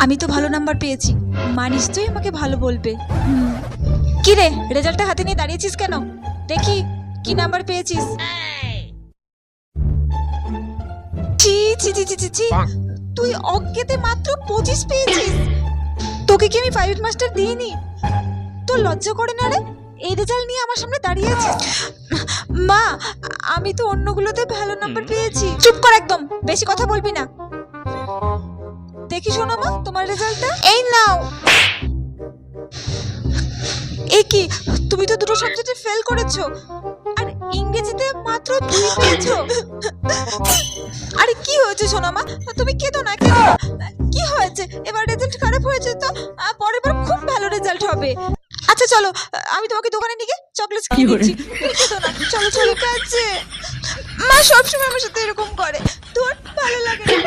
আমি তো ভালো নাম্বার পেয়েছি, মা নিশ্চয়ই আমাকে ভালো বলবে। কি রে, রেজাল্টটা হাতে নিয়ে দাঁড়িয়েছিস কেন? দেখি কি নাম্বার পেয়েছিস। ছি ছি ছি ছি ছি ছি, তুই অঙ্কেতে মাত্র 25 পেয়েছিস। তোকে কি আমি 5 মাস্টার দিইনি? তোর লজ্জা করে না রে? এই রেজাল্ট নিয়ে আমার সামনে দাঁড়িয়ে আছিস। মা, আমি তো অন্যগুলোতে ভালো নাম্বার পেয়েছি। চুপ কর একদম, বেশি কথা বলবি না। দেখি শোনো মা, তোমার রেজাল্টটা এই নাও। এ কি, তুমি তো দুটো সাবজেক্টে ফেল করেছো, আর ইংরেজিতে মাত্র 2 পেয়েছো। আরে কি হয়েছে সোনা মা, তুমি কেঁদো না কেঁদো না। কি হয়েছে? এবার রেজাল্ট খারাপ হয়েছে তো পরের বার খুব ভালো রেজাল্ট হবে। আচ্ছা চলো, আমি তোমাকে দোকানে নিয়ে গিয়ে চকলেট কিনে দিচ্ছি। তুমি কেঁদো না, চলো চলো। কাছে মা সবসময় আমার সাথে এরকম করে, তোর ভালো লাগে না।